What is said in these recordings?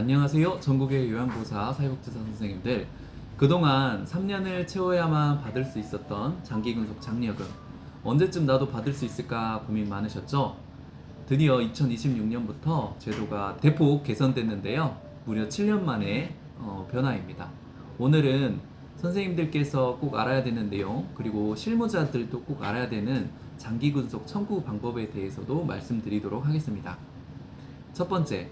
안녕하세요. 전국의 요양보호사 사회복지사 선생님들. 그동안 3년을 채워야만 받을 수 있었던 장기근속 장려금 언제쯤 나도 받을 수 있을까 고민 많으셨죠? 드디어 2026년부터 제도가 대폭 개선됐는데요. 무려 7년 만에 변화입니다. 오늘은 선생님들께서 꼭 알아야 되는 내용, 그리고 실무자들도 꼭 알아야 되는 장기근속 청구 방법에 대해서도 말씀드리도록 하겠습니다. 첫 번째,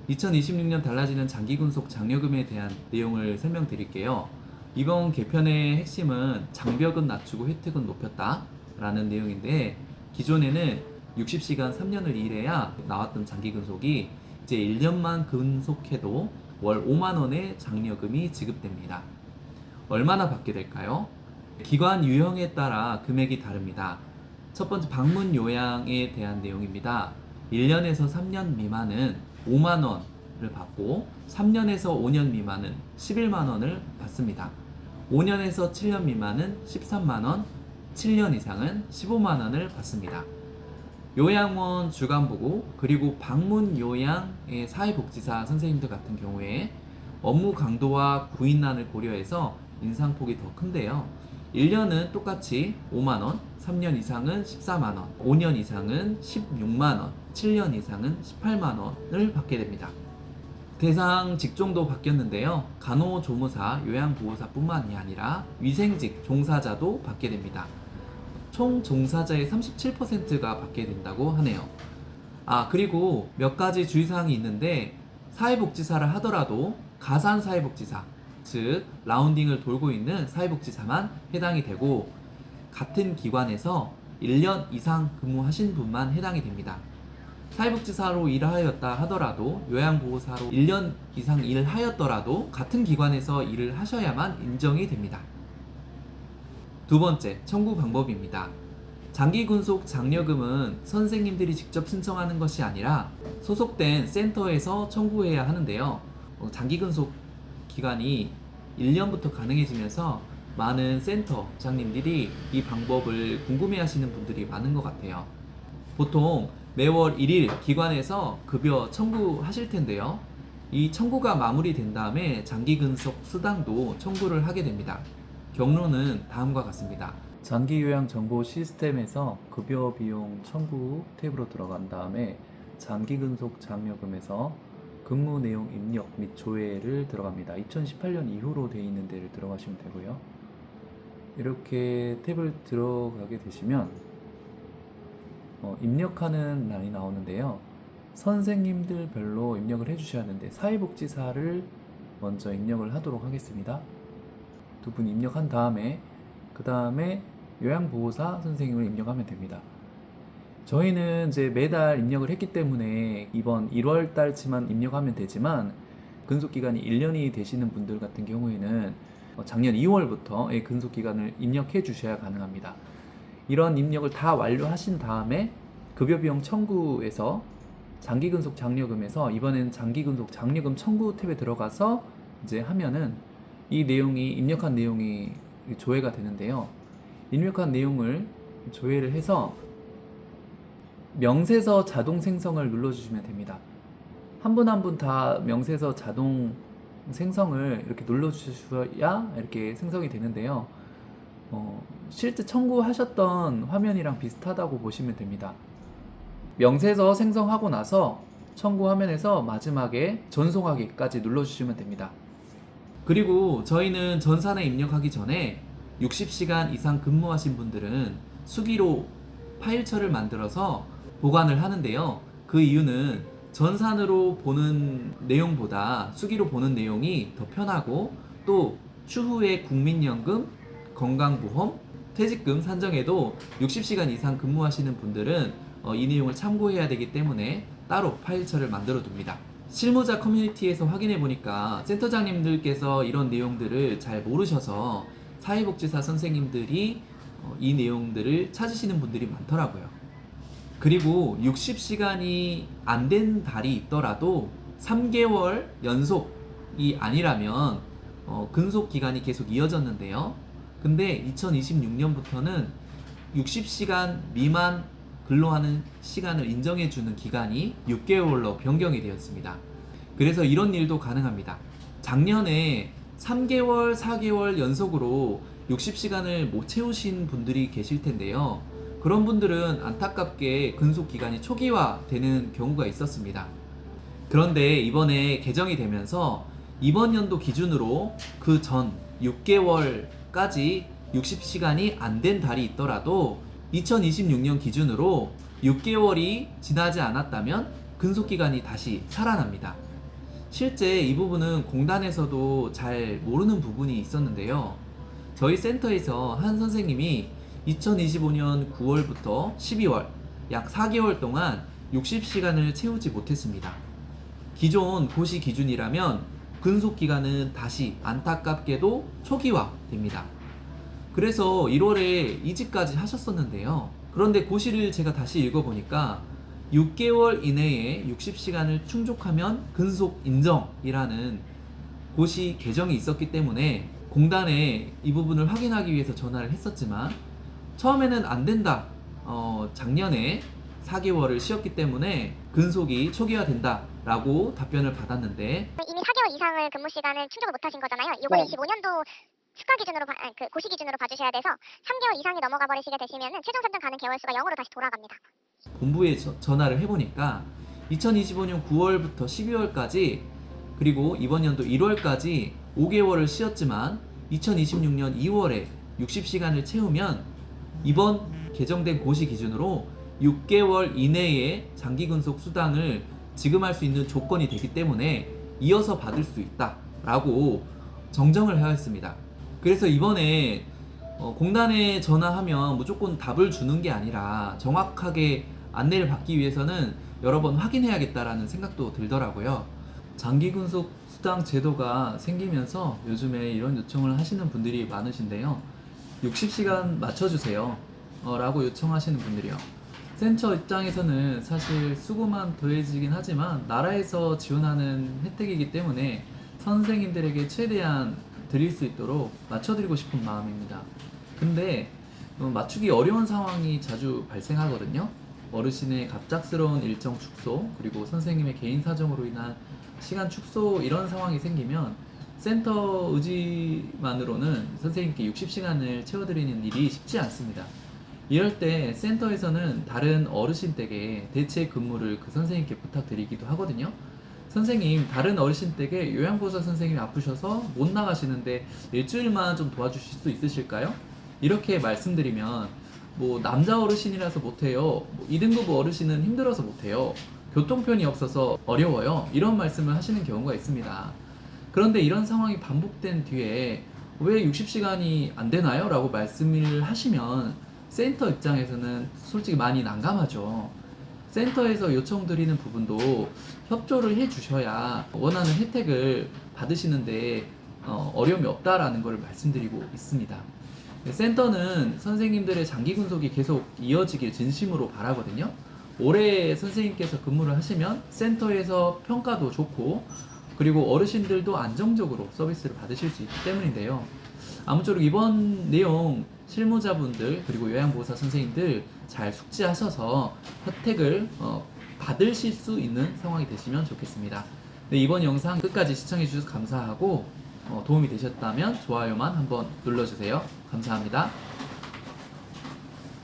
2026년 달라지는 장기근속 장려금에 대한 내용을 설명드릴게요. 이번 개편의 핵심은 장벽은 낮추고 혜택은 높였다 라는 내용인데, 기존에는 60시간 3년을 일해야 나왔던 장기근속이 이제 1년만 근속해도 월 5만원의 장려금이 지급됩니다. 얼마나 받게 될까요? 기관 유형에 따라 금액이 다릅니다. 첫 번째, 방문 요양에 대한 내용입니다. 1년에서 3년 미만은 5만원을 받고 3년에서 5년 미만은 11만원을 받습니다. 5년에서 7년 미만은 13만원, 7년 이상은 15만원을 받습니다. 요양원 주간보고 그리고 방문 요양의 사회복지사 선생님들 같은 경우에 업무 강도와 구인난을 고려해서 인상폭이 더 큰데요. 1년은 똑같이 5만원, 3년 이상은 14만원, 5년 이상은 16만원, 7년 이상은 18만원을 받게 됩니다. 대상 직종도 바뀌었는데요. 간호조무사, 요양보호사뿐만이 아니라 위생직 종사자도 받게 됩니다. 총 종사자의 37%가 받게 된다고 하네요. 그리고 몇 가지 주의사항이 있는데, 사회복지사를 하더라도 가산사회복지사, 즉 라운딩을 돌고 있는 사회복지사만 해당이 되고, 같은 기관에서 1년 이상 근무하신 분만 해당이 됩니다. 사회복지사로 일하였다 하더라도, 요양보호사로 1년 이상 일하였더라도 같은 기관에서 일을 하셔야만 인정이 됩니다. 두 번째, 청구 방법입니다. 장기근속 장려금은 선생님들이 직접 신청하는 것이 아니라 소속된 센터에서 청구해야 하는데요. 장기근속 기간이 1년부터 가능해지면서 많은 센터장님들이 이 방법을 궁금해하시는 분들이 많은 것 같아요. 보통 매월 1일 기관에서 급여 청구하실 텐데요. 이 청구가 마무리된 다음에 장기근속 수당도 청구를 하게 됩니다. 경로는 다음과 같습니다. 장기요양 정보 시스템에서 급여 비용 청구 탭으로 들어간 다음에 장기근속 장려금에서 근무 내용 입력 및 조회를 들어갑니다. 2018년 이후로 되어 있는 데를 들어가시면 되고요. 이렇게 탭을 들어가게 되시면 입력하는 란이 나오는데요. 선생님들별로 입력을 해주셔야 하는데, 사회복지사를 먼저 입력을 하도록 하겠습니다. 두 분 입력한 다음에 그 다음에 요양보호사 선생님을 입력하면 됩니다. 저희는 이제 매달 입력을 했기 때문에 이번 1월 달치만 입력하면 되지만, 근속기간이 1년이 되시는 분들 같은 경우에는 작년 2월부터 근속기간을 입력해 주셔야 가능합니다. 이런 입력을 다 완료하신 다음에 급여비용 청구에서 장기근속 장려금에서 이번에는 장기근속 장려금 청구 탭에 들어가서 이제 하면은 이 내용이, 입력한 내용이 조회가 되는데요. 입력한 내용을 조회를 해서 명세서 자동 생성을 눌러주시면 됩니다. 한 분 한 분 다 명세서 자동 생성을 이렇게 눌러주셔야 이렇게 생성이 되는데요. 실제 청구하셨던 화면이랑 비슷하다고 보시면 됩니다. 명세서 생성하고 나서 청구 화면에서 마지막에 전송하기까지 눌러주시면 됩니다. 그리고 저희는 전산에 입력하기 전에 60시간 이상 근무하신 분들은 수기로 파일처를 만들어서 보관을 하는데요. 그 이유는 전산으로 보는 내용보다 수기로 보는 내용이 더 편하고, 또 추후에 국민연금, 건강보험, 퇴직금 산정에도 60시간 이상 근무하시는 분들은 이 내용을 참고해야 되기 때문에 따로 파일처를 만들어 둡니다. 실무자 커뮤니티에서 확인해 보니까 센터장님들께서 이런 내용들을 잘 모르셔서 사회복지사 선생님들이 이 내용들을 찾으시는 분들이 많더라고요. 그리고 60시간이 안 된 달이 있더라도 3개월 연속이 아니라면 근속 기간이 계속 이어졌는데요. 근데 2026년부터는 60시간 미만 근로하는 시간을 인정해주는 기간이 6개월로 변경이 되었습니다. 그래서 이런 일도 가능합니다. 작년에 3개월, 4개월 연속으로 60시간을 못 채우신 분들이 계실 텐데요. 그런 분들은 안타깝게 근속 기간이 초기화되는 경우가 있었습니다. 그런데 이번에 개정이 되면서 이번 연도 기준으로 그 전 6개월까지 60시간이 안 된 달이 있더라도 2026년 기준으로 6개월이 지나지 않았다면 근속기간이 다시 살아납니다. 실제 이 부분은 공단에서도 잘 모르는 부분이 있었는데요. 저희 센터에서 한 선생님이 2025년 9월부터 12월 약 4개월 동안 60시간을 채우지 못했습니다. 기존 고시 기준이라면 근속기간은 다시 안타깝게도 초기화됩니다. 그래서 1월에 이직까지 하셨었는데요. 그런데 고시를 제가 다시 읽어보니까 6개월 이내에 60시간을 충족하면 근속 인정이라는 고시 개정이 있었기 때문에 공단에 이 부분을 확인하기 위해서 전화를 했었지만 처음에는 안 된다. 작년에 4개월을 쉬었기 때문에 근속이 초기화된다 라고 답변을 받았는데 이미 4개월 이상을 근무 시간을 충족을 못 하신 거잖아요. 이걸 네. 25년도 수가 기준으로 그 고시 기준으로 봐주셔야 돼서 3개월 이상이 넘어가 버리시게 되시면은 최종 선정 가능 개월 수가 0으로 다시 돌아갑니다. 본부에 전화를 해보니까 2025년 9월부터 12월까지 그리고 이번 연도 1월까지 5개월을 쉬었지만 2026년 2월에 60시간을 채우면 이번 개정된 고시 기준으로 6개월 이내에 장기근속 수당을 지급할 수 있는 조건이 되기 때문에 이어서 받을 수 있다라고 정정을 하였습니다. 그래서 이번에 공단에 전화하면 무조건 답을 주는 게 아니라 정확하게 안내를 받기 위해서는 여러 번 확인해야겠다라는 생각도 들더라고요. 장기근속 수당 제도가 생기면서 요즘에 이런 요청을 하시는 분들이 많으신데요. 60시간 맞춰주세요 라고 요청하시는 분들이요. 센터 입장에서는 사실 수고만 더해지긴 하지만 나라에서 지원하는 혜택이기 때문에 선생님들에게 최대한 드릴 수 있도록 맞춰드리고 싶은 마음입니다. 근데 맞추기 어려운 상황이 자주 발생하거든요. 어르신의 갑작스러운 일정 축소, 그리고 선생님의 개인 사정으로 인한 시간 축소 이런 상황이 생기면 센터 의지만으로는 선생님께 60시간을 채워드리는 일이 쉽지 않습니다. 이럴 때 센터에서는 다른 어르신 댁에 대체 근무를 그 선생님께 부탁드리기도 하거든요. 선생님, 다른 어르신 댁에 요양보호사 선생님이 아프셔서 못 나가시는데 일주일만 좀 도와주실 수 있으실까요? 이렇게 말씀드리면 남자 어르신이라서 못해요, 2등급 어르신은 힘들어서 못해요, 교통편이 없어서 어려워요, 이런 말씀을 하시는 경우가 있습니다. 그런데 이런 상황이 반복된 뒤에 왜 60시간이 안 되나요? 라고 말씀을 하시면 센터 입장에서는 솔직히 많이 난감하죠. 센터에서 요청드리는 부분도 협조를 해주셔야 원하는 혜택을 받으시는데 어려움이 없다라는 걸 말씀드리고 있습니다. 센터는 선생님들의 장기 근속이 계속 이어지길 진심으로 바라거든요. 올해 선생님께서 근무를 하시면 센터에서 평가도 좋고 그리고 어르신들도 안정적으로 서비스를 받으실 수 있기 때문인데요. 아무쪼록 이번 내용 실무자분들 그리고 요양보호사 선생님들 잘 숙지하셔서 혜택을 받으실 수 있는 상황이 되시면 좋겠습니다. 네, 이번 영상 끝까지 시청해 주셔서 감사하고 도움이 되셨다면 좋아요만 한번 눌러주세요. 감사합니다.